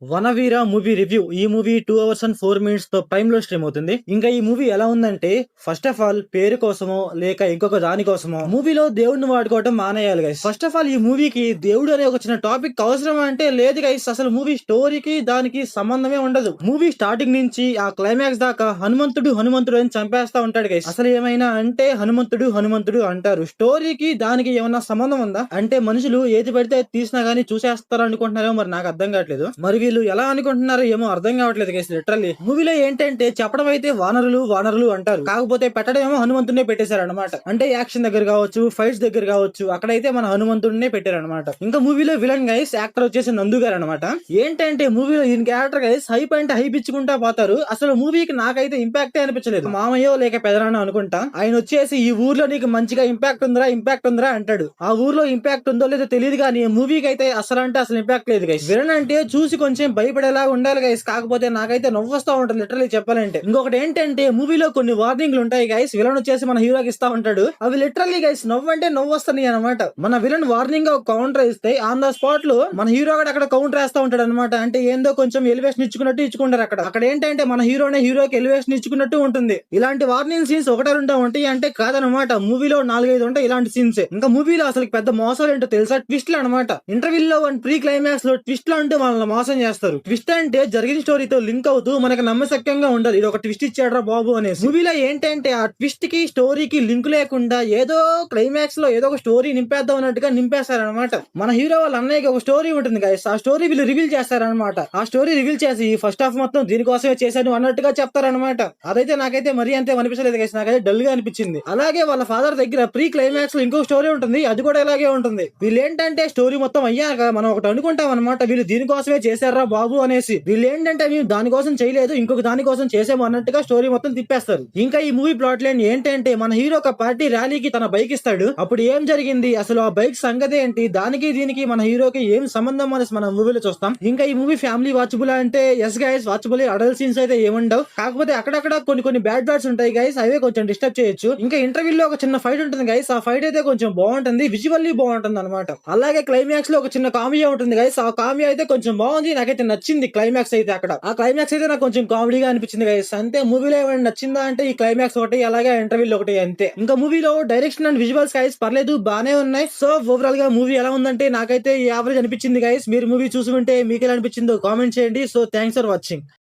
వనవీర movie review. ఈ movie 2 hours and 4 minutes తో prime లో స్ట్రీమ్ అవుతుంది. ఇంకా ఈ మూవీ ఎలా ఉందంటే, ఫస్ట్ ఆఫ్ ఆల్ పేరు కోసమో లేక ఇంకొక దాని కోసమో మూవీలో దేవుడిని వాడుకోవడం మానేయాలి గైస్. ఫస్ట్ ఆఫ్ ఆల్ ఈ మూవీకి దేవుడు అనే ఒక చిన్న టాపిక్ అవసరం అంటే లేదు గైస్. అసలు మూవీ స్టోరీకి దానికి సంబంధమే ఉండదు. మూవీ స్టార్టింగ్ నుంచి ఆ క్లైమాక్స్ దాకా హనుమంతుడు హనుమంతుడు అని చంపేస్తా ఉంటాడు గైస్. అసలు ఏమైనా అంటే హనుమంతుడు హనుమంతుడు అంటారు. స్టోరీకి దానికి ఏమన్నా సంబంధం ఉందా అంటే, మనుషులు ఏది పడితే తీసినా గానీ చూసేస్తారు అనుకుంటున్నారో మరి నాకు అర్థం కావట్లేదు. మరి వీళ్ళు ఎలా అనుకుంటున్నారో ఏమో అర్థం కావట్లేదు గైస్. లిటరల్లీ మూవీలో ఏంటంటే చెప్పడం అయితే వానరులు వానరులు అంటారు, కాకపోతే పెట్టడం ఏమో హనుమంతుడినే పెట్టేశారు అనమాట. అంటే యాక్షన్ దగ్గర కావచ్చు, ఫైట్స్ దగ్గర కావచ్చు, అక్కడైతే మన హనుమంతుడినే పెట్టారు అనమాట. ఇంకా మూవీలో విలన్ గైస్ యాక్టర్ వచ్చేసి నందు గారు అనమాట. ఏంటంటే మూవీలో ఈయన క్యారెక్టర్ గైస్ హైప్ అంటే హైప్ ఇచ్చుకుంటా పోతారు. అసలు మూవీకి నాకైతే ఇంపాక్టే అనిపించలేదు. మామయ్యో లేక పెదనాన్న అనుకుంటా. ఆయన వచ్చేసి ఈ ఊర్లో నీకు మంచిగా ఇంపాక్ట్ ఉందిరా అంటాడు. ఆ ఊర్లో ఇంపాక్ట్ ఉందో లేదో తెలియదు కానీ మూవీకి అయితే అసలు అంటే అసలు ఇంపాక్ట్ లేదు గైస్. విలన్ అంటే చూసి కొంచెం భయపడేలా ఉండాలి గైస్. కాకపోతే నాకైతే నవ్వు వస్తా ఉంటుంది లిటరల్లీ చెప్పాలంటే. ఇంకొకటి ఏంటంటే మూవీలో కొన్ని వార్నింగ్లు ఉంటాయి గైస్. విలన్ వచ్చేసి మన హీరోకి ఇస్తా ఉంటాడు. అవి లిటరల్లీ గైస్ నవ్వు అంటే నవ్వు వస్తాయి అనమాట. మన విలన్ వార్నింగ్ ఒక కౌంటర్ ఇస్తే ఆన్ ద స్పాట్ లో మన హీరో కూడా అక్కడ కౌంటర్ వేస్తా ఉంటాడు అనమాట. అంటే ఏందో కొంచెం ఎలివేషన్ ఇచ్చుకున్నట్టు ఇచ్చుకుంటారు అక్కడ ఏంటంటే మన హీరోకి ఎలివేషన్ ఇచ్చుకున్నట్టు ఉంటుంది. ఇలాంటి వార్నింగ్ సీన్స్ ఒకటే ఉంటాయి అంటే కాదనమాట. మూవీలో 4-5 ఉంటాయి ఇలాంటి సీన్స్. ఇంకా మూవీలో అసలు పెద్ద మోసాలు ఏంటో తెలుసా, ట్విస్ట్లు అనమాట. ఇంటర్వ్యూలో ప్రీ క్లైమాక్స్ లో ట్విస్ట్ అంటూ మనల్ని మోసం చేస్తారు. ట్విస్ట్ అంటే జరిగిన స్టోరీతో లింక్ అవుతూ మనకు నమ్మశక్యంగా ఉండాలి. ఇది ఒక ట్విస్ట్ ఇచ్చాడ్రా బాబు అనేసి. మూవీలో ఏంటంటే ఆ ట్విస్ట్ కి స్టోరీకి లింక్ లేకుండా ఏదో క్లైమాక్స్ లో ఏదో ఒక స్టోరీ నింపేద్దాం అన్నట్టుగా నింపేస్తారనమాట. మన హీరో వాళ్ళ అన్నయ్యకి ఒక స్టోరీ ఉంటుంది గైస్. ఆ స్టోరీ వీళ్ళు రివీల్ చేస్తారనమాట. ఆ స్టోరీ రివీల్ చేసి ఫస్ట్ హాఫ్ మొత్తం దీనికోసమే చేశాను అన్నట్టుగా చెప్తారనమాట. అదైతే నాకైతే మరీ అంతే అనిపించలేదు గైస్. నాకైతే డల్ గా అనిపించింది. అలాగే వాళ్ళ ఫాదర్ దగ్గర ప్రీ క్లైమాక్స్ లో ఇంకో స్టోరీ ఉంటుంది, అది కూడా ఇలాగే ఉంటుంది. వీళ్ళు ఏంటంటే స్టోరీ మొత్తం అయ్యాక మనం ఒకటి అనుకుంటాం అనమాట, వీళ్ళు దీనికోసమే చేశారా బాబు అనేసి. వీళ్ళు ఏంటంటే మేము దానికోసం చేయలేదు ఇంకొక దానికోసం చేసాము అన్నట్టుగా స్టోరీ మొత్తం తిప్పేస్తారు. ఇంకా ఈ మూవీ ప్లాట్ లైన్ ఏంటంటే, మన హీరో ఒక పార్టీ ర్యాలీకి తన బైక్ ఇస్తాడు. అప్పుడు ఏం జరిగింది, అసలు ఆ బైక్ సంగతి ఏంటి, దానికి దీనికి మన హీరోకి ఏం సంబంధం అనేసి మనం మూవీలో చూస్తాం. ఇంకా ఈ మూవీ ఫ్యామిలీ వాచబుల్ అంటే yes guys watchable. Adult scenes అయితే ఏముండవు, కాకపోతే అక్కడక్కడ కొన్ని బ్యాడ్ బ్యాడ్స్ ఉంటాయి గైస్. అవే కొంచెం డిస్టర్బ్ చేయొచ్చు. ఇంకా ఇంటర్వ్యూలో ఒక చిన్న ఫైట్ ఉంటుంది గైస్. ఆ ఫైట్ అయితే కొంచెం బాగుంటుంది, విజువల్లీ బాగుంటుంది అనమాట. అలాగే క్లైమాక్స్ లో ఒక చిన్న కామియా ఉంటుంది గైస్. ఆ కామియా అయితే కొంచెం బాగుంది, నాకైతే నచ్చింది. క్లైమాక్స్ అయితే అక్కడ ఆ క్లైమాక్స్ అయితే నాకు కొంచెం కామెడీగా అనిపించింది గైస్. అంతే మూవీలో ఏమైనా నచ్చిందా అంటే ఈ క్లైమాక్స్ ఒకటి, అలాగే ఇంటర్వ్యూలో ఒకటి, అంతే. ఇంకా మూవీలో డైరెక్షన్ అండ్ విజువల్స్ గైస్ పర్లేదు, బానే ఉన్నాయి. సో ఓవరాల్ గా మూవీ ఎలా ఉందంటే నాకైతే యావరేజ్ అనిపించింది గైస్. మీరు మూవీ చూసి ఉంటే మీకు ఎలా అనిపించిందో కామెంట్ చేయండి. So thanks for watching.